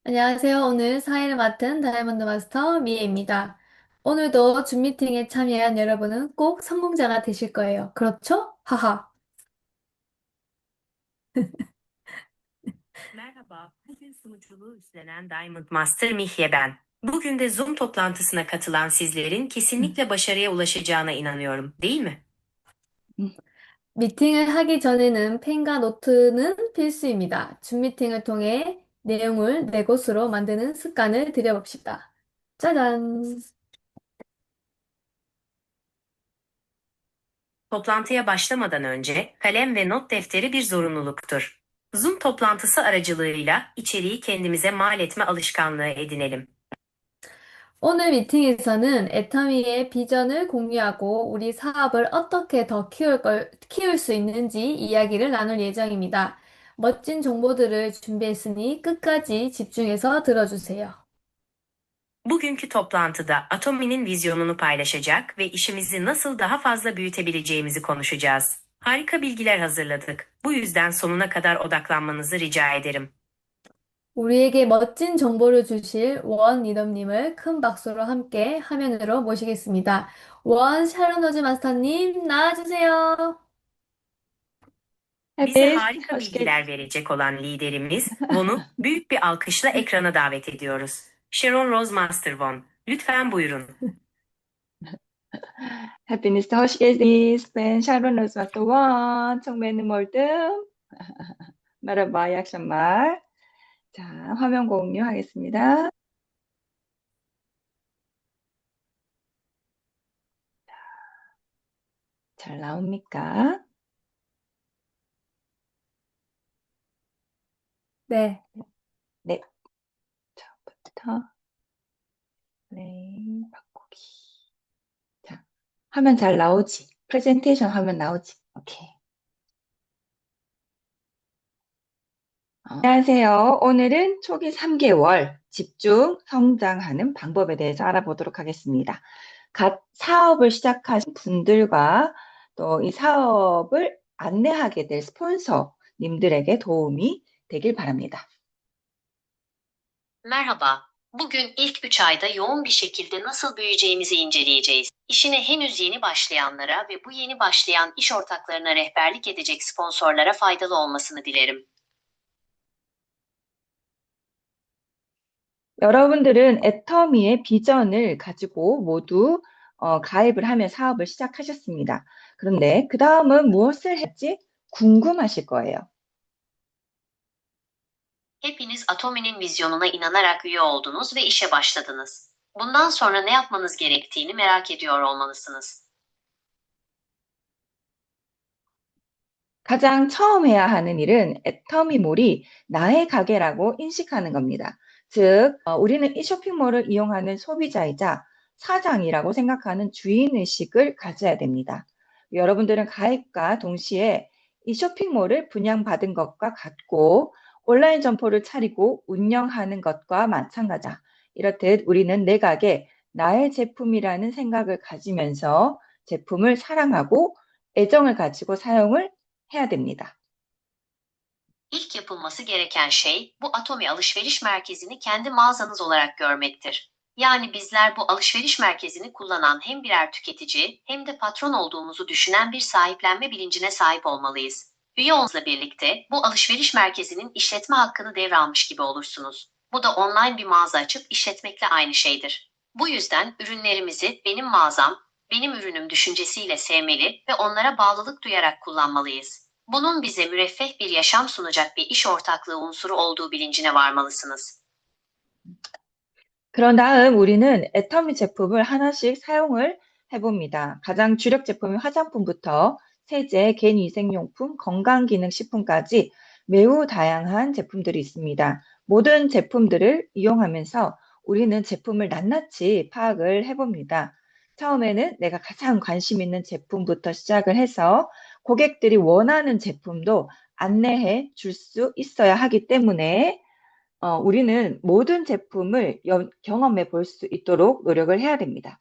안녕하세요. 오늘 사회를 맡은 다이아몬드 마스터 미애입니다. 오늘도 줌 미팅에 참여한 여러분은 꼭 성공자가 되실 거예요. 그렇죠? 하하. Merhaba, bugün sunuculuğu üstlenen Diamond Master Mihye ben. Bugün de Zoom toplantısına katılan sizlerin kesinlikle başarıya ulaşacağına inanıyorum, değil mi? 미팅을 하기 전에는 펜과 노트는 필수입니다. 줌 미팅을 통해 내용을 내 곳으로 만드는 습관을 들여봅시다. 짜잔! Toplantıya başlamadan önce kalem ve not defteri bir zorunluluktur. Zoom toplantısı aracılığıyla içeriği kendimize mal etme alışkanlığı edinelim. 오늘 미팅에서는 애터미의 비전을 공유하고 우리 사업을 어떻게 더 키울 수 있는지 이야기를 na눌 예정입니다. 멋진 정보들을 준비했으니 끝까지 집중해서 들어주세요. Bugünkü toplantıda Atomi'nin vizyonunu paylaşacak ve işimizi nasıl daha fazla büyütebileceğimizi konuşacağız. Harika bilgiler hazırladık. Bu yüzden sonuna kadar odaklanmanızı rica ederim. 우리에게 멋진 정보를 주실 원 리더님을 큰 박수로 함께 화면으로 모시겠습니다. 원 샤론로즈 마스터님 나와주세요. Bize Hepiniz harika hoş geldiniz. bilgiler verecek olan liderimiz Von'u büyük bir alkışla ekrana davet ediyoruz. Sharon Rose Master Von, lütfen buyurun. Hepiniz de hoş geldiniz. Ben Sharon Özvat도원 청매는 몰듬. Merhaba, iyi akşamlar. 자, 화면 공유하겠습니다. 잘 나옵니까? 네, 네, 처음부터 플레이 바꾸기. 자, 화면 잘 나오지? 프레젠테이션 화면 나오지? 오케이. 안녕하세요. 오늘은 초기 3개월 집중 성장하는 방법에 대해서 알아보도록 하겠습니다. 갓 사업을 시작하신 분들과 또 이 사업을 안내하게 될 스폰서님들에게 도움이 되길 baramida. Merhaba. Bugün ilk 3 ayda yoğun bir şekilde nasıl büyüyeceğimizi inceleyeceğiz. İşine henüz yeni başlayanlara ve bu yeni başlayan iş ortaklarına rehberlik edecek sponsorlara faydalı olmasını dilerim. 여러분들은 애터미의 비전을 가지고 모두 가입을 하며 사업을 시작하셨습니다. 그런데 그 다음은 무엇을 할지 궁금하실 거예요. Hepiniz Atomi'nin vizyonuna inanarak üye oldunuz ve işe başladınız. Bundan sonra ne yapmanız gerektiğini merak ediyor olmalısınız. 가장 처음 해야 하는 일은 애터미몰이 나의 가게라고 인식하는 겁니다. 즉, 우리는 이 쇼핑몰을 이용하는 소비자이자 사장이라고 생각하는 주인의식을 가져야 됩니다. 여러분들은 가입과 동시에 이 쇼핑몰을 분양받은 것과 같고 온라인 점포를 차리고 운영하는 것과 마찬가지다. 이렇듯 우리는 내 가게, 나의 제품이라는 생각을 가지면서 제품을 사랑하고 애정을 가지고 사용을 해야 됩니다. İlk yapılması gereken şey bu Atomi alışveriş merkezini kendi mağazanız olarak görmektir. Yani bizler bu alışveriş merkezini kullanan hem birer tüketici hem de patron olduğumuzu düşünen bir sahiplenme bilincine sahip olmalıyız. Üye olmanızla birlikte bu alışveriş merkezinin işletme hakkını devralmış gibi olursunuz. Bu da online bir mağaza açıp işletmekle aynı şeydir. Bu yüzden ürünlerimizi benim mağazam, benim ürünüm düşüncesiyle sevmeli ve onlara bağlılık duyarak kullanmalıyız. Bunun bize müreffeh bir yaşam sunacak bir iş ortaklığı unsuru olduğu bilincine varmalısınız. 그런 다음 우리는 애터미 제품을 하나씩 사용을 해봅니다. 가장 주력 제품인 화장품부터 세제, 개인위생용품, 건강기능식품까지 매우 다양한 제품들이 있습니다. 모든 제품들을 이용하면서 우리는 제품을 낱낱이 파악을 해봅니다. 처음에는 내가 가장 관심 있는 제품부터 시작을 해서 고객들이 원하는 제품도 안내해 줄 수 있어야 하기 때문에 우리는 모든 제품을 경험해 볼 수 있도록 노력을 해야 됩니다.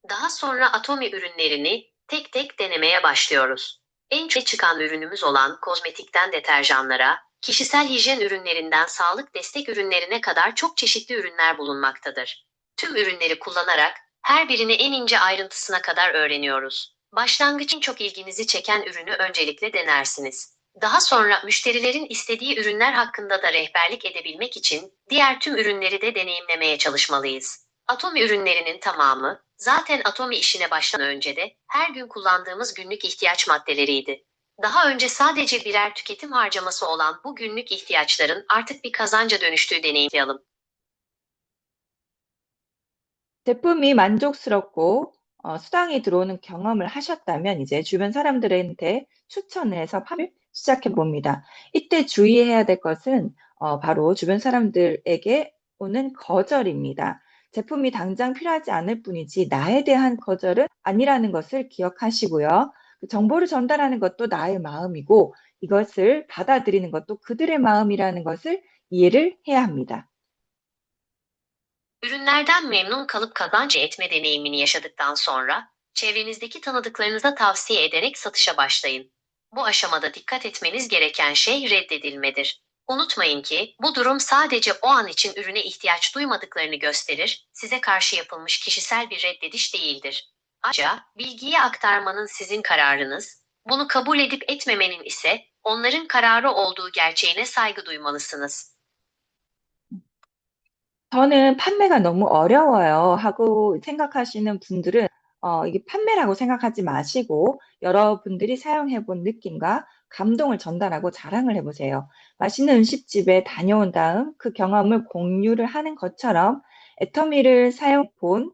Daha sonra Atomi ürünlerini tek tek denemeye başlıyoruz. En çok çıkan ürünümüz olan kozmetikten deterjanlara, Kişisel hijyen ürünlerinden sağlık destek ürünlerine kadar çok çeşitli ürünler bulunmaktadır. Tüm ürünleri kullanarak her birini en ince ayrıntısına kadar öğreniyoruz. Başlangıç için çok ilginizi çeken ürünü öncelikle denersiniz. Daha sonra müşterilerin istediği ürünler hakkında da rehberlik edebilmek için diğer tüm ürünleri de deneyimlemeye çalışmalıyız. Atomi ürünlerinin tamamı zaten Atomi işine başlamadan önce de her gün kullandığımız günlük ihtiyaç maddeleriydi. Daha önce sadece birer tüketim harcaması olan bu günlük ihtiyaçların artık bir kazanca dönüştüğü deneyimleyelim. 제품이 만족스럽고 수당이 들어오는 경험을 하셨다면 이제 주변 사람들한테 추천을 해서 판매를 시작해 봅니다. 이때 주의해야 될 것은 바로 주변 사람들에게 오는 거절입니다. 제품이 당장 필요하지 않을 뿐이지 나에 대한 거절은 아니라는 것을 기억하시고요. 그 정보를 전달하는 것도 나의 마음이고 이것을 받아들이는 것도 그들의 마음이라는 것을 이해를 해야 합니다. Ürünlerden memnun kalıp kazanç etme deneyimini yaşadıktan sonra, çevrenizdeki tanıdıklarınıza tavsiye ederek satışa başlayın. Bu aşamada dikkat etmeniz gereken şey reddedilmedir. Unutmayın ki, bu durum sadece o an için ürüne ihtiyaç duymadıklarını gösterir, size karşı yapılmış kişisel bir reddediş değildir. Ayrıca, bilgiyi aktarmanın sizin kararınız, bunu kabul edip etmemenin ise onların kararı olduğu gerçeğine saygı duymalısınız. 저는 판매가 너무 어려워요 하고 생각하시는 분들은 이게 판매라고 생각하지 마시고 여러분들이 사용해 본 느낌과 감동을 전달하고 자랑을 해보세요. 맛있는 음식집에 다녀온 다음 그 경험을 공유를 하는 것처럼 애터미를 사용해 본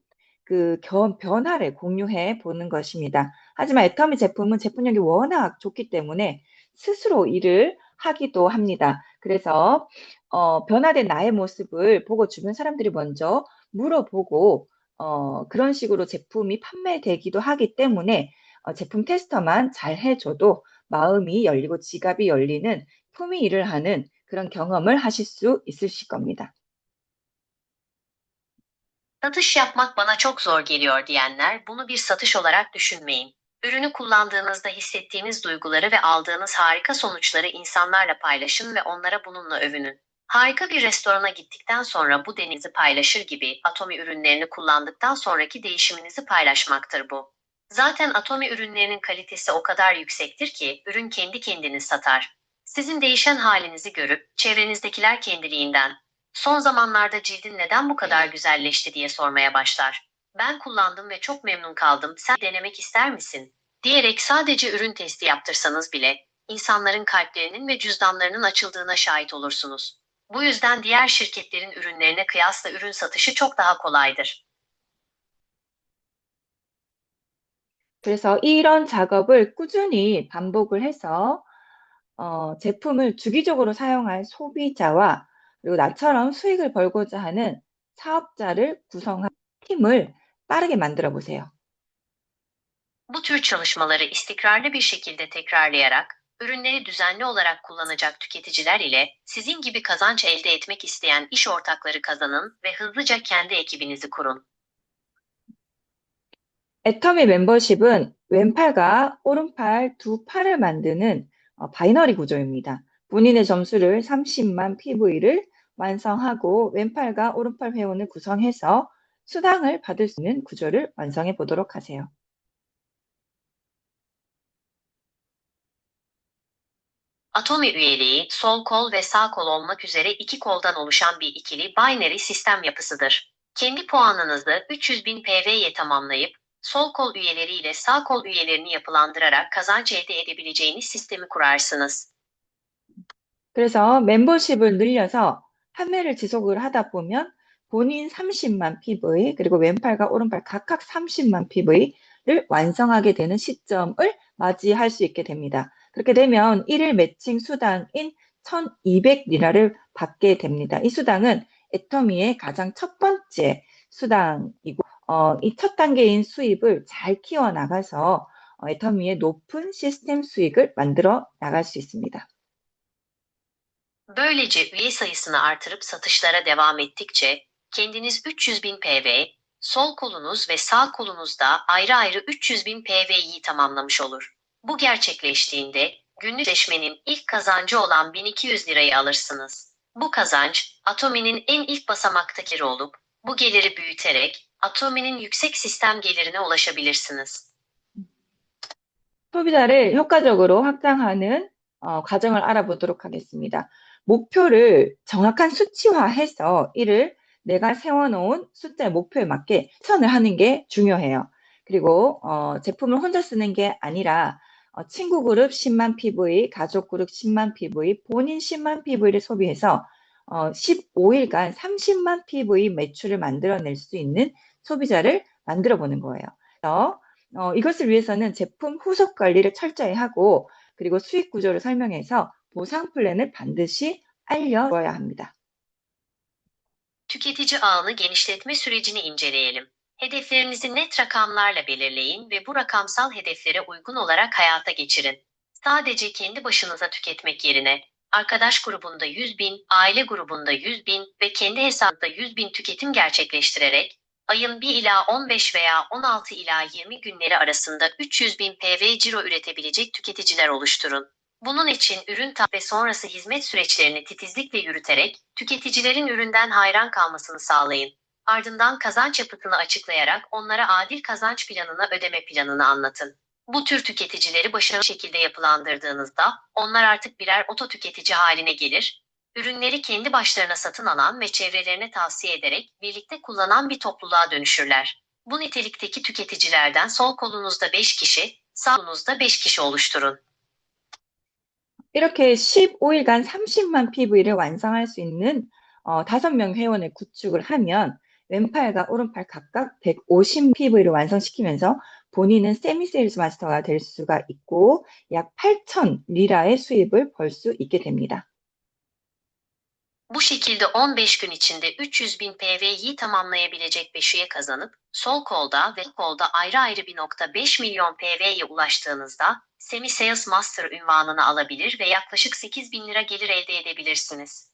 그 변화를 공유해 보는 것입니다. 하지만 애터미 제품은 제품력이 워낙 좋기 때문에 스스로 일을 하기도 합니다. 그래서 변화된 나의 모습을 보고 주변 사람들이 먼저 물어보고 그런 식으로 제품이 판매되기도 하기 때문에 제품 테스터만 잘 해줘도 마음이 열리고 지갑이 열리는 품위 일을 하는 그런 경험을 하실 수 있으실 겁니다. Satış yapmak bana çok zor geliyor diyenler bunu bir satış olarak düşünmeyin. Ürünü kullandığınızda hissettiğiniz duyguları ve aldığınız harika sonuçları insanlarla paylaşın ve onlara bununla övünün. Harika bir restorana gittikten sonra bu deneyimizi paylaşır gibi Atomi ürünlerini kullandıktan sonraki değişiminizi paylaşmaktır bu. Zaten Atomi ürünlerinin kalitesi o kadar yüksektir ki ürün kendi kendini satar. Sizin değişen halinizi görüp çevrenizdekiler kendiliğinden son zamanlarda cildin neden bu kadar güzelleşti diye sormaya başlar. Ben kullandım ve çok memnun kaldım. Sen denemek ister misin? Diyerek sadece ürün testi yaptırsanız bile insanların kalplerinin ve cüzdanlarının açıldığına şahit olursunuz. Bu yüzden diğer şirketlerin ürünlerine kıyasla ürün satışı çok daha kolaydır. 그래서 이런 작업을 꾸준히 반복을 해서 제품을 주기적으로 사용할 소비자와 그리고 나처럼 수익을 벌고자 하는 사업자를 구성한 팀을 빠르게 만들어 보세요. Bu tür çalışmaları istikrarlı bir şekilde tekrarlayarak, ürünleri düzenli olarak kullanacak tüketiciler ile sizin gibi kazanç elde etmek isteyen iş ortakları kazanın ve hızlıca kendi ekibinizi kurun. 애터미 멤버십은 왼팔과 오른팔 두 팔을 만드는 바이너리 구조입니다. 본인의 점수를 30만 PV를 완성하고 왼팔과 오른팔 회원을 구성해서 수당을 받을 수 있는 구조를 완성해 보도록 하세요. Atomi üyeliği, sol kol ve sağ kol olmak üzere iki koldan oluşan bir ikili binary sistem yapısıdır. Kendi puanınızı 300.000 PV'ye tamamlayıp, sol kol üyeleriyle sağ kol üyelerini yapılandırarak kazanç elde edebileceğiniz sistemi kurarsınız. 그래서 멤버십을 늘려서 판매를 지속을 하다 보면 본인 30만 PV 그리고 왼팔과 오른팔 각각 30만 PV를 완성하게 되는 시점을 맞이할 수 있게 됩니다. 그렇게 되면 1일 매칭 수당인 1,200리라를 받게 됩니다. 이 수당은 애터미의 가장 첫 번째 수당이고 이 첫 단계인 수입을 잘 키워나가서 애터미의 높은 시스템 수익을 만들어 나갈 수 있습니다. Böylece üye sayısını artırıp satışlara devam ettikçe, kendiniz 300.000 PV, sol kolunuz ve sağ kolunuzda ayrı ayrı 300.000 PV'yi tamamlamış olur. Bu gerçekleştiğinde, Günlük sözleşmenin ilk kazancı olan 1200 lirayı alırsınız. Bu kazanç, Atomi'nin en ilk basamaktaki geliri olup, bu geliri büyüterek, Atomi'nin yüksek sistem gelirine ulaşabilirsiniz. 소비자를 효과적으로 확장하는 과정을 알아보도록 하겠습니다. 목표를 정확한 수치화해서 이를 내가 세워놓은 숫자의 목표에 맞게 실천을 하는 게 중요해요. 그리고 제품을 혼자 쓰는 게 아니라 친구 그룹 10만 PV, 가족 그룹 10만 PV, 본인 10만 PV를 소비해서 15일간 30만 PV 매출을 만들어낼 수 있는 소비자를 만들어 보는 거예요. 그래서 이것을 위해서는 제품 후속 관리를 철저히 하고 그리고 수익 구조를 설명해서 보상 플랜을 반드시 알려줘야 합니다. Tüketici ağını genişletme sürecini inceleyelim. Hedeflerinizi net rakamlarla belirleyin ve bu rakamsal hedeflere uygun olarak hayata geçirin. Sadece kendi başınıza tüketmek yerine, arkadaş grubunda 100.000, aile grubunda 100.000 ve kendi hesabında 100.000 tüketim gerçekleştirerek, ayın 1 ila 15 veya 16 ila 20 günleri arasında 300.000 PV ciro üretebilecek tüketiciler oluşturun. Bunun için ürün ve sonrası hizmet süreçlerini titizlikle yürüterek tüketicilerin üründen hayran kalmasını sağlayın. Ardından kazanç yapıtını açıklayarak onlara adil kazanç planına ödeme planını anlatın. Bu tür tüketicileri başarılı şekilde yapılandırdığınızda onlar artık birer oto tüketici haline gelir, ürünleri kendi başlarına satın alan ve çevrelerine tavsiye ederek birlikte kullanan bir topluluğa dönüşürler. Bu nitelikteki tüketicilerden sol kolunuzda 5 kişi, sağ kolunuzda 5 kişi oluşturun. 이렇게 15일간 30만 PV를 완성할 수 있는 5명 회원을 구축을 하면 왼팔과 오른팔 각각 150 PV를 완성시키면서 본인은 세미 세일즈 마스터가 될 수가 있고 약 8천 리라의 수입을 벌 수 있게 됩니다. Bu şekilde 15 gün içinde 300.000 PV'yi tamamlayabilecek 5 üye kazanıp, sol kolda ve kolda ayrı ayrı 1.5 milyon PV'ye ulaştığınızda, Semi Sales Master unvanını alabilir ve yaklaşık 8.000 lira gelir elde edebilirsiniz.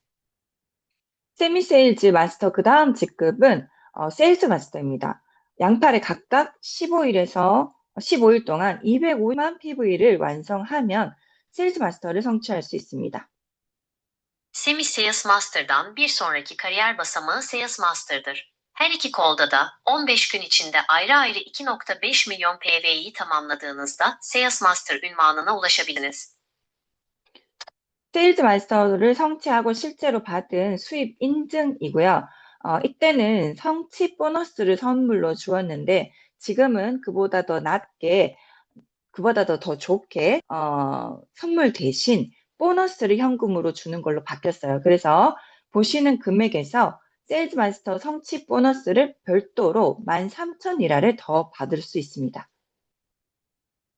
세미 세일즈 마스터 그 다음 직급은 세일즈 마스터입니다. 양팔에 각각 15일에서 15일 동안 250만 PV를 완성하면 세일즈 마스터를 성취할 수 있습니다. Semi Sales Master'dan bir sonraki kariyer basamağı Sales Master'dır. Her iki kolda da 15 gün içinde ayrı ayrı 2.5 milyon PV'yi tamamladığınızda Sales Master unvanına ulaşabilirsiniz. 세일즈 마스터를 성취하고 실제로 받은 수입 인증이고요. 이때는 성취 보너스를 선물로 주었는데 지금은 그보다 더 낮게, 그보다 더 좋게 선물 대신 보너스를 현금으로 주는 걸로 바뀌었어요. 그래서 보시는 금액에서 세일즈 마스터 성취 보너스를 별도로 13,000리라를 더 받을 수 있습니다.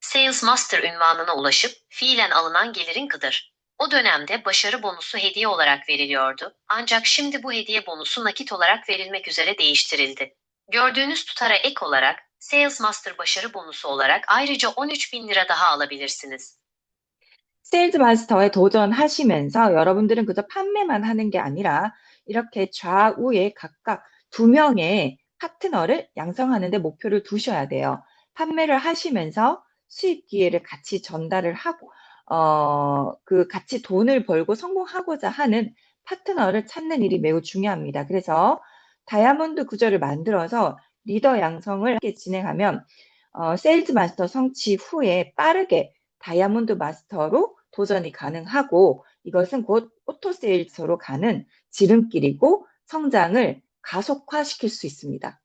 Sales Master unvanına ulaşıp fiilen alınan gelirin kıdır. O dönemde başarı bonusu hediye olarak veriliyordu. Ancak şimdi bu hediye bonusu nakit olarak verilmek üzere değiştirildi. Gördüğünüz tutara ek olarak Sales Master başarı bonusu olarak ayrıca 13.000 lira daha alabilirsiniz. 세일즈 마스터에 도전하시면서 여러분들은 그저 판매만 하는 게 아니라 이렇게 좌우에 각각 2명의 파트너를 양성하는 데 목표를 두셔야 돼요. 판매를 하시면서 수익 기회를 같이 전달을 하고 그 같이 돈을 벌고 성공하고자 하는 파트너를 찾는 일이 매우 중요합니다. 그래서 다이아몬드 구조를 만들어서 리더 양성을 함께 진행하면 세일즈 마스터 성취 후에 빠르게 다이아몬드 마스터로 도전이 가능하고 이것은 곧 오토세일즈로 가는 지름길이고 성장을 가속화시킬 수 있습니다.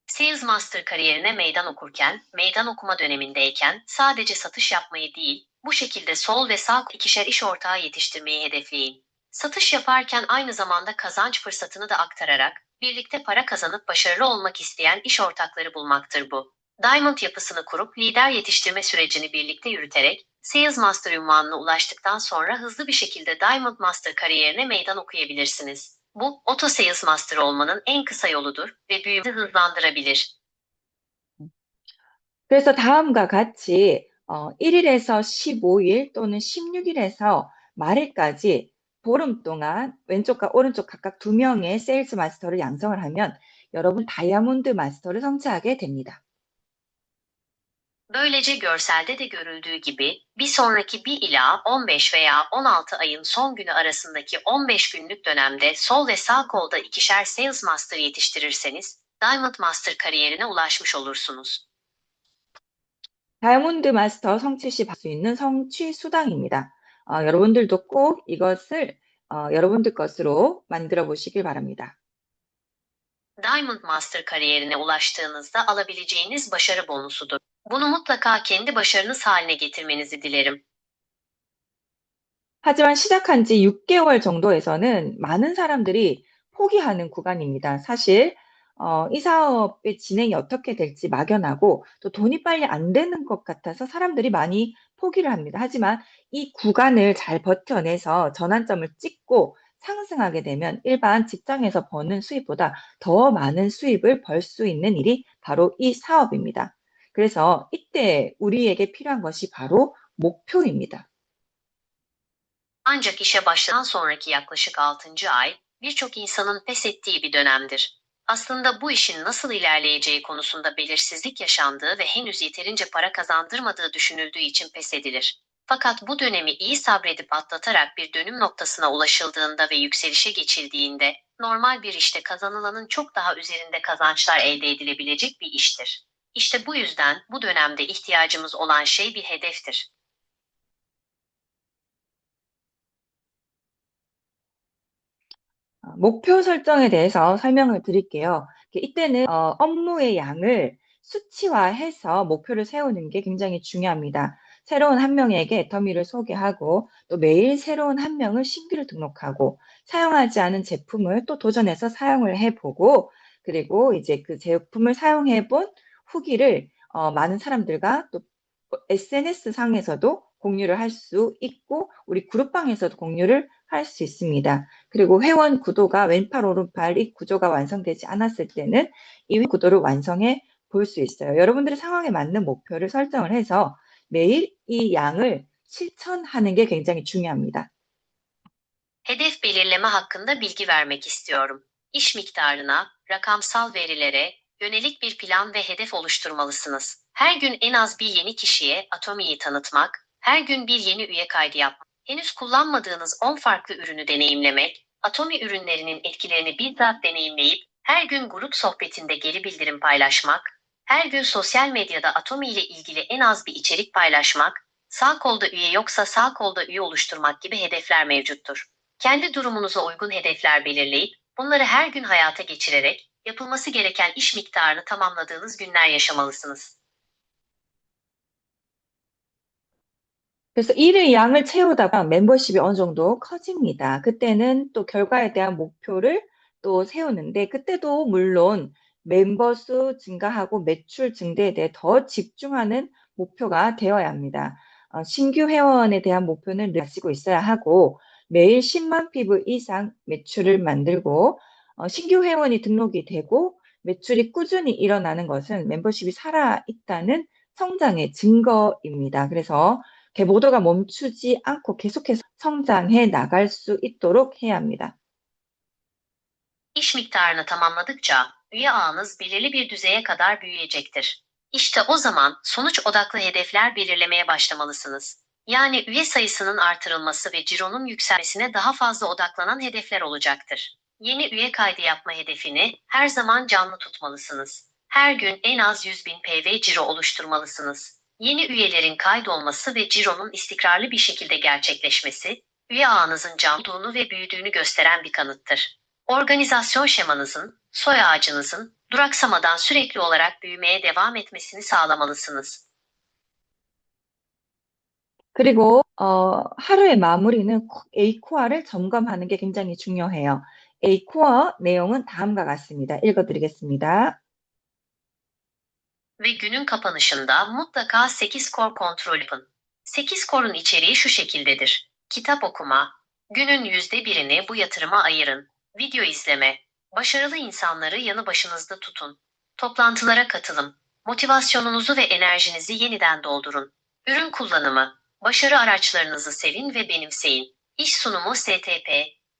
Sales Master kariyerine meydan okurken, meydan okuma dönemindeyken sadece satış yapmayı değil, bu şekilde sol ve sağ ikişer iş ortağı yetiştirmeyi hedefleyin. Satış yaparken aynı zamanda kazanç fırsatını da aktararak, birlikte para kazanıp başarılı olmak isteyen iş ortakları bulmaktır bu. Diamond yapısını kurup lider yetiştirme sürecini birlikte yürüterek, Sales Master unvanına ulaştıktan sonra hızlı bir şekilde Diamond Master kariyerine meydan okuyabilirsiniz. Bu, Auto Sales Master olmanın en kısa yoludur ve büyümeyi hızlandırabilir. 그래서 다음과 같이 1일에서 15일 또는 16일에서 말일까지 보름 동안 왼쪽과 오른쪽 각각 2명의 세일즈 마스터를 양성을 하면 여러분 다이아몬드 마스터를 성취하게 됩니다. Böylece görselde de görüldüğü gibi bir sonraki 1 ila 15 veya 16 ayın son günü arasındaki 15 günlük dönemde sol ve sağ kolda ikişer Sales Master yetiştirirseniz Diamond Master kariyerine ulaşmış olursunuz. 다이아몬드 마스터 성취 시 받을 수 있는 성취 수당입니다. 여러분들도 꼭 이것을 여러분들 것으로 만들어 보시길 바랍니다. Diamond Master kariyerine ulaştığınızda alabileceğiniz başarı bonusudur. Bunu mutlaka kendi başarınız haline getirmenizi dilerim. 하지만 시작한 지 6개월 정도에서는 많은 사람들이 포기하는 구간입니다. 사실 이 사업의 진행이 어떻게 될지 막연하고 또 돈이 빨리 안 되는 것 같아서 사람들이 많이 포기를 합니다. 하지만 이 구간을 잘 버텨내서 전환점을 찍고 상승하게 되면 일반 직장에서 버는 수입보다 더 많은 수입을 벌 수 있는 일이 바로 이 사업입니다. 그래서 이때 우리에게 필요한 것이 바로 목표입니다. Ancak işe başladan sonraki yaklaşık 6. ay, birçok insanın pes ettiği bir dönemdir. Aslında bu işin nasıl ilerleyeceği konusunda belirsizlik yaşandığı ve henüz yeterince para kazandırmadığı düşünüldüğü için pes edilir. Fakat bu dönemi iyi sabredip atlatarak bir dönüm noktasına ulaşıldığında ve yükselişe geçildiğinde, normal bir işte kazanılanın çok daha üzerinde kazançlar elde edilebilecek bir iştir. İşte bu yüzden bu dönemde ihtiyacımız olan şey bir hedeftir. 목표 설정에 대해서 설명을 드릴게요. 이때는 업무의 양을 수치화해서 목표를 세우는 게 굉장히 중요합니다. 새로운 한 명에게 애터미를 소개하고 또 매일 새로운 한 명을 신규로 등록하고 사용하지 않은 제품을 또 도전해서 사용을 해보고 그리고 이제 그 제품을 사용해 본 후기를 많은 사람들과 또 SNS 상에서도 공유를 할 수 있고 우리 그룹방에서도 공유를 할 수 있습니다. 그리고 회원 구도가 왼팔 오른팔 이 구조가 완성되지 않았을 때는 이 구도를 완성해 볼 수 있어요. 여러분들의 상황에 맞는 목표를 설정을 해서 매일 이 양을 실천하는 게 굉장히 중요합니다. Hedef belirleme hakkında bilgi vermek istiyorum. İş miktarına, rakamsal verilere yönelik bir plan ve hedef oluşturmalısınız. Her gün en az bir yeni kişiye Atomi'yi tanıtmak, her gün bir yeni üye kaydı yapmak, henüz kullanmadığınız 10 farklı ürünü deneyimlemek, Atomi ürünlerinin etkilerini bizzat deneyimleyip, her gün grup sohbetinde geri bildirim paylaşmak, her gün sosyal medyada Atomi ile ilgili en az bir içerik paylaşmak, sağ kolda üye yoksa sağ kolda üye oluşturmak gibi hedefler mevcuttur. Kendi durumunuza uygun hedefler belirleyip, bunları her gün hayata geçirerek, yapılması gereken iş miktarını tamamladığınız günler yaşamalısınız. 그래서 일의 양을 채우다가 멤버십이 어느 정도 커집니다. 그때는 또 결과에 대한 목표를 또 세우는데 그때도 물론 멤버 수 증가하고 매출 증대에 대해 더 집중하는 목표가 되어야 합니다. 신규 회원에 대한 목표는 늘 가지고 있어야 하고 매일 10만 피부 이상 매출을 만들고 신규 회원이 등록이 되고 매출이 꾸준히 일어나는 것은 멤버십이 살아있다는 성장의 증거입니다. 그래서 모두가 멈추지 않고 계속해서 성장해 나갈 수 있도록 해야 합니다. İş miktarını tamamladıkça, üye ağınız belirli bir düzeye kadar büyüyecektir. İşte o zaman sonuç odaklı hedefler belirlemeye başlamalısınız. Yani üye sayısının artırılması ve cironun yükselmesine daha fazla odaklanan hedefler olacaktır. Yeni üye kaydı yapma hedefini her zaman canlı tutmalısınız. Her gün en az 100.000 PV ciro oluşturmalısınız. Yeni üyelerin kaydolması ve cironun istikrarlı bir şekilde gerçekleşmesi, üye ağınızın canlı olduğunu ve büyüdüğünü gösteren bir kanıttır. Organizasyon şemanızın, soy ağacınızın duraksamadan sürekli olarak büyümeye devam etmesini sağlamalısınız. 그리고 하루의 마무리는 A코어를 점검하는 게 굉장히 중요해요. A코어 내용은 다음과 같습니다. 읽어드리겠습니다. Ve günün kapanışında mutlaka 8 kor kontrol yapın. 8 korun içeriği şu şekildedir. Kitap okuma. Günün %1'ini bu yatırıma ayırın. Video izleme. Başarılı insanları yanı başınızda tutun. Toplantılara katılın. Motivasyonunuzu ve enerjinizi yeniden doldurun. Ürün kullanımı. Başarı araçlarınızı sevin ve benimseyin. İş sunumu STP.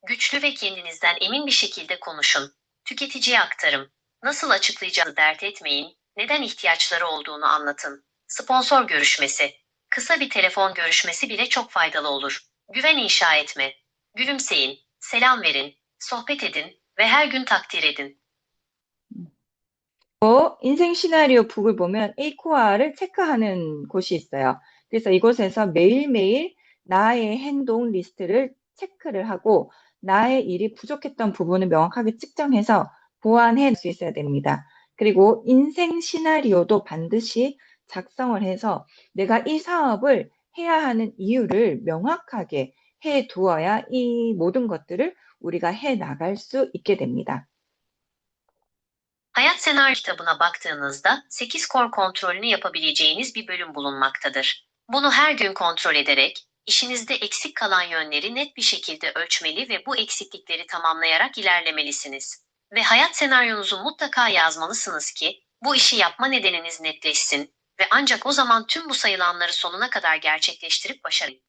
Güçlü ve kendinizden emin bir şekilde konuşun. Tüketiciye aktarım. Nasıl açıklayacağınızı dert etmeyin. Neden ihtiyaçları olduğunu anlatın. Sponsor görüşmesi. Kısa bir telefon görüşmesi bile çok faydalı olur. Güven inşa etme. Gülümseyin, selam verin, sohbet edin ve her gün takdir edin. 인생 시나리오 북을 보면 A코아를 체크하는 곳이 있어요. 그래서 이곳에서 매일매일 나의 행동 리스트를 체크를 하고 나의 일이 부족했던 부분을 명확하게 측정해서 보완해 수 있어야 됩니다. 그리고 인생 시나리오도 반드시 작성을 해서 내가 이 사업을 해야 하는 이유를 명확하게 해 두어야 이 mo든 것들을 우리가 해 나갈 수 있게 됩니다. Hayat Senaryo kitabına baktığınızda 8 kor kontrolünü yapabileceğiniz bir bölüm bulunmaktadır. Bunu her gün kontrol ederek, işinizde eksik kalan yönleri net bir şekilde ölçmeli ve bu eksiklikleri tamamlayarak ilerlemelisiniz. Ve hayat senaryonuzu mutlaka yazmalısınız ki, bu işi yapma nedeniniz netleşsin ve ancak o zaman tüm bu sayılanları sonuna kadar gerçekleştirip başarın.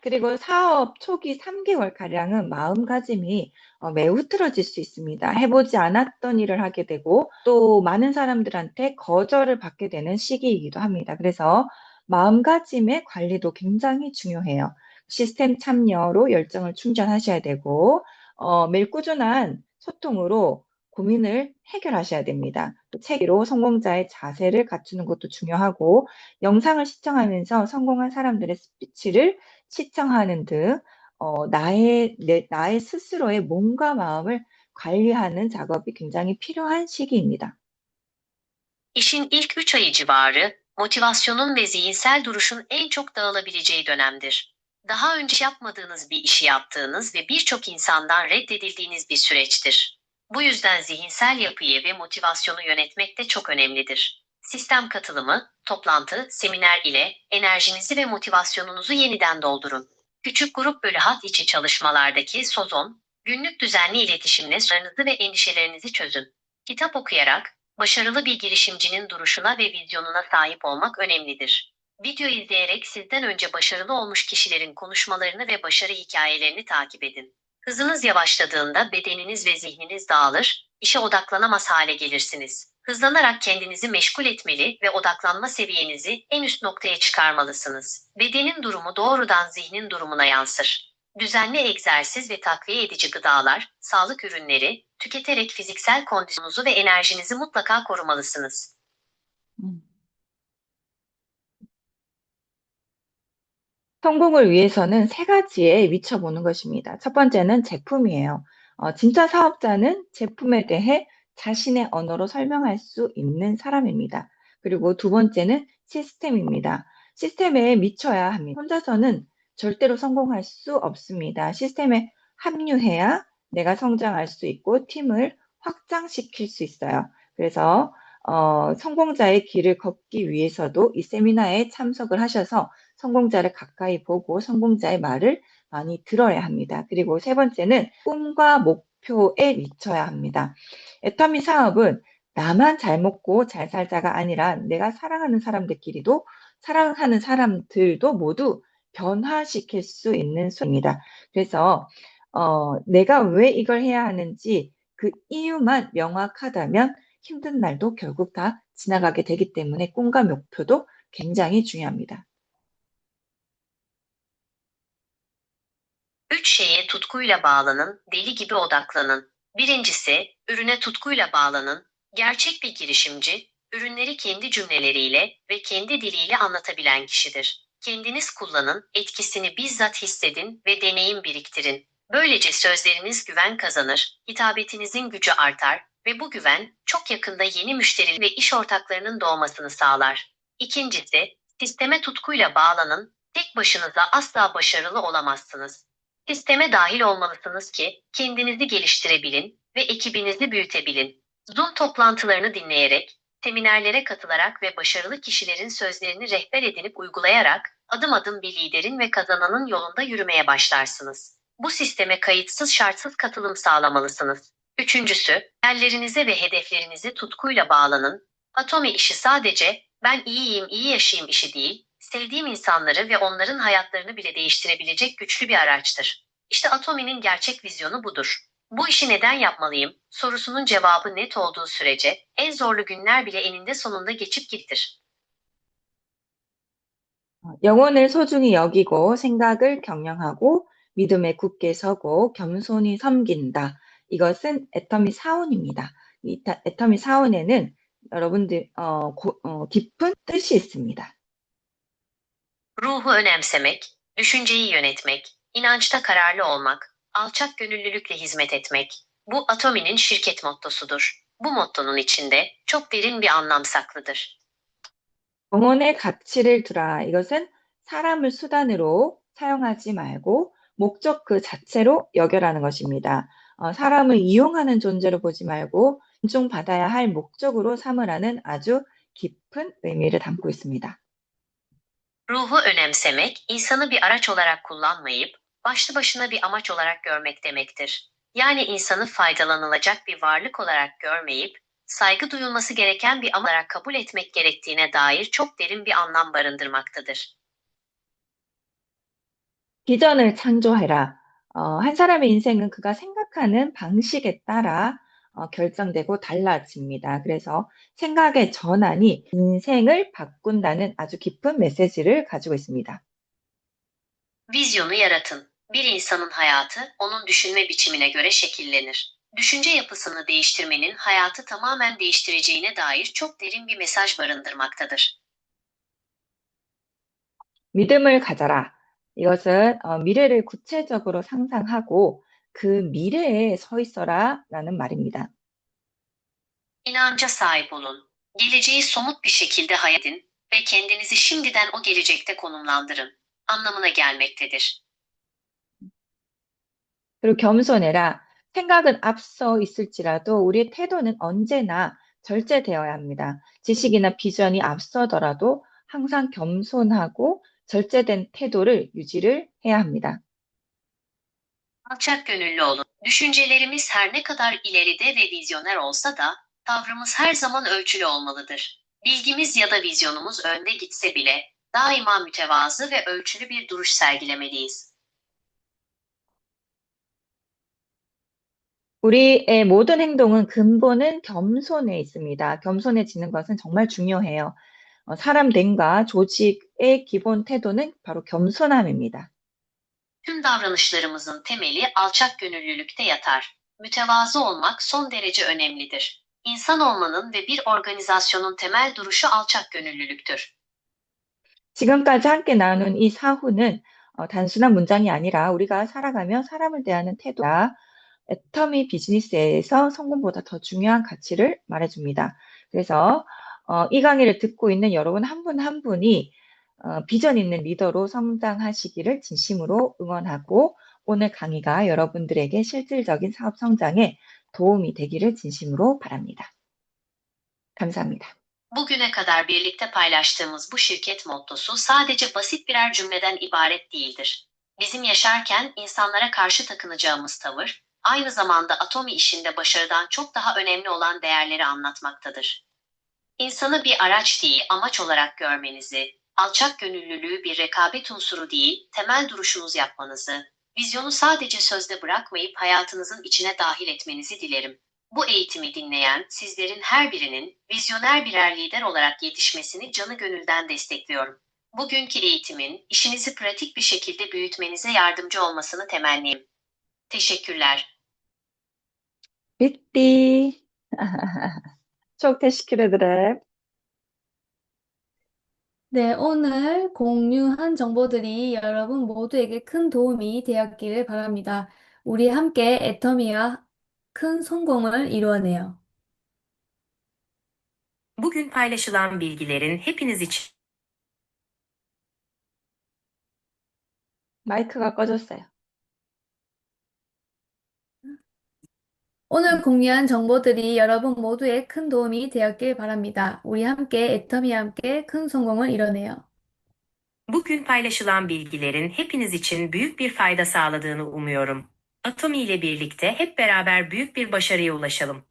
그리고 사업 초기 3개월가량은 마음가짐이 매우 흐트러질 수 있습니다. 해보지 않았던 일을 하게 되고 또 많은 사람들한테 거절을 받게 되는 시기이기도 합니다. 그래서 마음가짐의 관리도 굉장히 중요해요. 시스템 참여로 열정을 충전하셔야 되고 매일 꾸준한 소통으로 고민을 해결하셔야 됩니다. 또 체계로 성공자의 자세를 갖추는 것도 중요하고 영상을 시청하면서 성공한 사람들의 스피치를 시청하는 등 나의 스스로의 몸과 마음을 관리하는 작업이 굉장히 필요한 시기입니다. İşin ilk 3 ayı civarı, motivasyonun ve zihinsel duruşun en çok dağılabileceği dönemdir. Daha önce yapmadığınız bir işi yaptığınız ve birçok insandan reddedildiğiniz bir süreçtir. Bu yüzden zihinsel yapıyı ve motivasyonu yönetmek de çok önemlidir. Sistem katılımı, toplantı, seminer ile enerjinizi ve motivasyonunuzu yeniden doldurun. Küçük grup bölü hat içi çalışmalardaki sozon, günlük düzenli iletişimle sorunlarınızı ve endişelerinizi çözün. Kitap okuyarak, başarılı bir girişimcinin duruşuna ve vizyonuna sahip olmak önemlidir. Video izleyerek sizden önce başarılı olmuş kişilerin konuşmalarını ve başarı hikayelerini takip edin. Hızınız yavaşladığında bedeniniz ve zihniniz dağılır, işe odaklanamaz hale gelirsiniz. Hızlanarak kendinizi meşgul etmeli ve odaklanma seviyenizi en üst noktaya çıkarmalısınız. Bedenin durumu doğrudan zihnin durumuna yansır. Düzenli egzersiz ve takviye edici gıdalar, sağlık ürünleri tüketerek fiziksel kondisyonunuzu ve enerjinizi mutlaka korumalısınız. 성공을 위해서는 세 가지에 미쳐보는 것입니다. 첫 번째는 제품이에요. 진짜 사업자는 제품에 대해 자신의 언어로 설명할 수 있는 사람입니다. 그리고 두 번째는 시스템입니다. 시스템에 미쳐야 합니다. 혼자서는 절대로 성공할 수 없습니다. 시스템에 합류해야 내가 성장할 수 있고 팀을 확장시킬 수 있어요. 그래서 성공자의 길을 걷기 위해서도 이 세미나에 참석을 하셔서 성공자를 가까이 보고 성공자의 말을 많이 들어야 합니다. 그리고 세 번째는 꿈과 목표에 미쳐야 합니다. 애터미 사업은 나만 잘 먹고 잘 살자가 아니라 내가 사랑하는 사람들끼리도 사랑하는 사람들도 모두 변화시킬 수 있는 수입니다. 그래서 내가 왜 이걸 해야 하는지 그 이유만 명확하다면 힘든 날도 결국 다 지나가게 되기 때문에 꿈과 목표도 굉장히 중요합니다. 3 şeye tutkuyla bağlanın, deli gibi odaklanın. Birincisi, ürüne tutkuyla bağlanın. Gerçek bir girişimci, ürünleri kendi cümleleriyle ve kendi diliyle anlatabilen kişidir. Kendiniz kullanın, etkisini bizzat hissedin ve deneyim biriktirin. Böylece sözleriniz güven kazanır, hitabetinizin gücü artar ve bu güven çok yakında yeni müşteri ve iş ortaklarının doğmasını sağlar. İkincisi, sisteme tutkuyla bağlanın. Tek başınıza asla başarılı olamazsınız. Sisteme dahil olmalısınız ki kendinizi geliştirebilin ve ekibinizi büyütebilin. Zoom toplantılarını dinleyerek, seminerlere katılarak ve başarılı kişilerin sözlerini rehber edinip uygulayarak adım adım bir liderin ve kazananın yolunda yürümeye başlarsınız. Bu sisteme kayıtsız şartsız katılım sağlamalısınız. Üçüncüsü, hayallerinize ve hedeflerinize tutkuyla bağlanın. Atomi işi sadece ben iyiyim, iyi yaşayayım işi değil, sevdiğim insanları ve onların hayatlarını bile değiştirebilecek güçlü bir araçtır. İşte Atomi'nin gerçek vizyonu budur. Bu işi neden yapmalıyım sorusunun cevabı net olduğu sürece en zorlu günler bile eninde sonunda geçip gider. 영혼을 소중히 여기고 생각을 경영하고 믿음에 굳게 서고 겸손히 섬긴다. 이것은 애터미 사원입니다. 애터미 사원에는 여러분들 깊은 뜻이 있습니다. Ruhu önemsemek, düşünceyi yönetmek, inançta kararlı olmak, alçak gönüllülükle hizmet etmek. Bu Atomi'nin şirket mottosudur. Bu mottonun içinde çok derin bir anlam saklıdır. 영혼의 가치를 두라. 이것은 사람을 수단으로 사용하지 말고 목적 그 자체로 여겨라는 것입니다. 사람을 이용하는 존재로 보지 말고 존중받아야 할 목적으로 삼으라는 아주 깊은 의미를 담고 있습니다. Ruhu önemsemek, insanı bir araç olarak kullanmayıp, başlı başına bir amaç olarak görmek demektir. Yani insanı faydalanılacak bir varlık olarak görmeyip, saygı duyulması gereken bir amaç olarak kabul etmek gerektiğine dair çok derin bir anlam barındırmaktadır. 비전을 창조해라. 한 사람의 인생은 그가 생각하는 방식에 따라 결정되고 달라집니다. 그래서 생각의 전환이 인생을 바꾼다는 아주 깊은 메시지를 가지고 있습니다. Vizyonu yaratın. Bir insanın hayatı, onun düşünme biçimine göre şekillenir. Düşünce yapısını değiştirmenin hayatı tamamen değiştireceğine dair çok derin bir mesaj barındırmaktadır. 믿음을 가져라. 이것은 미래를 구체적으로 상상하고 그 미래에 서 있어라라는 말입니다. İnanca sahip olun. Geleceği somut bir şekilde hayal edin ve kendinizi şimdiden o gelecekte konumlandırın. Anlamına gelmektedir. 그리고 겸손해라. 생각은 앞서 있을지라도 우리의 태도는 언제나 절제되어야 합니다. 지식이나 비전이 앞서더라도 항상 겸손하고 절제된 태도를 유지를 해야 합니다. Alçak gönüllü olun. Düşüncelerimiz her ne kadar ileride ve vizyoner olsa da, tavrımız her zaman ölçülü olmalıdır. Bilgimiz ya da vizyonumuz önde gitse bile, daima mütevazı ve ölçülü bir duruş sergilemeliyiz. 우리의 모든 행동은 근본은 겸손에 있습니다. 겸손해지는 것은 정말 중요해요. 사람 됨과 조직의 기본 태도는 바로 겸손함입니다. Tüm davranışlarımızın temeli alçak gönüllülükte yatar. Mütevazı olmak son derece önemlidir. İnsan olmanın ve bir organizasyonun temel duruşu alçak gönüllülüktür. 지금까지 함께 나눈 이 사후는 단순한 문장이 아니라 우리가 살아가며 사람을 대하는 태도가 애터미 비즈니스에서 성공보다 더 중요한 가치를 말해줍니다. 그래서 이 강의를 듣고 있는 여러분 한 분 한 분이 비전 있는 리더로 성장하시기를 진심으로 응원하고 오늘 강의가 여러분들에게 실질적인 사업 성장에 도움이 되기를 진심으로 바랍니다. 감사합니다. Bugüne kadar birlikte paylaştığımız bu şirket mottosu sadece basit birer cümleden ibaret değildir. Bizim yaşarken insanlara karşı takınacağımız tavır, aynı zamanda Atomi işinde başarıdan çok daha önemli olan değerleri anlatmaktadır. İnsanı bir araç değil, amaç olarak görmenizi, alçak gönüllülüğü bir rekabet unsuru değil, temel duruşunuz yapmanızı, vizyonu sadece sözde bırakmayıp hayatınızın içine dahil etmenizi dilerim. Bu eğitimi dinleyen sizlerin her birinin vizyoner birer lider olarak yetişmesini canı gönülden destekliyorum. Bugünkü eğitimin işinizi pratik bir şekilde büyütmenize yardımcı olmasını temennim. Teşekkürler. 삐삐. çok teşekkür ederim. 네, 오늘 공유한 정보들이 여러분 모두에게 큰 도움이 되었기를 바랍니다. 우리 함께 애터미와 큰 성공을 이루어내요. Bugün paylaşılan bilgilerin hepiniz için 마이크가 꺼졌어요. 오늘 공유한 정보들이 여러분 모두에 큰 도움이 되었길 바랍니다. 우리 함께 애터미와 함께 큰 성공을 이뤄내요. Bugün paylaşılan bilgilerin hepiniz için büyük bir fayda sağladığını umuyorum. Atomi ile birlikte hep beraber büyük bir başarıya ulaşalım.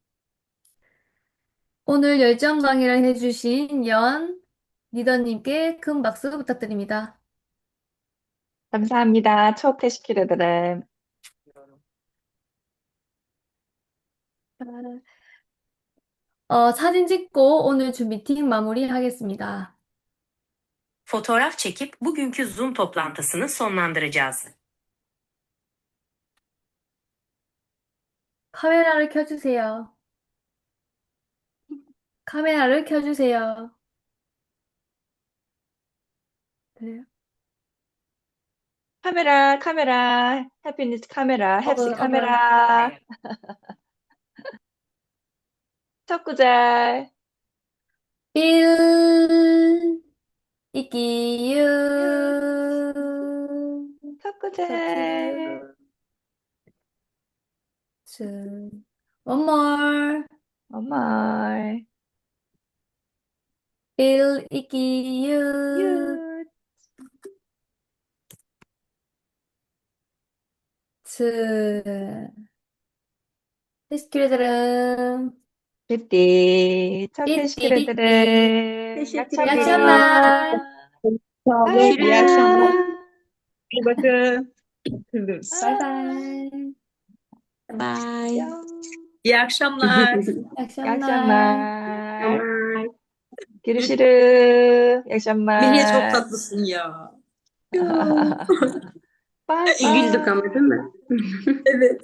오늘 열정 강의를 해주신 연 리더님께 큰 박수 부탁드립니다. 감사합니다. çok teşekkür ederim. 사진 찍고 오늘 주 미팅 마무리하겠습니다. Fotoğraf çekip bugünkü Zoom toplantısını sonlandıracağız. 카메라를 켜주세요. 카메라를 켜주세요. 그래요? 카메라, 해피니스 카메라, 햅시 카메라, 척구잘, 빌, 이끼유, 척구잘. one more. 엄마, 빌, 이끼유. 유, Teşekkür ederim. 삐띠, 첫 삐띠, 테şekkürederim. Teşekkür İyi ederim. akşamlar. Sağ olun. Ay, iyi akşamlar. İyi bakın. Görüşürüz. Bye bye. Bye. 뿅. İyi akşamlar. İyi iyi akşamlar. akşamlar. Bye. Görüşürüz. İyi akşamlar. Mihriye çok tatlısın ya. Bye Güldük bye. ama değil mi? Evet.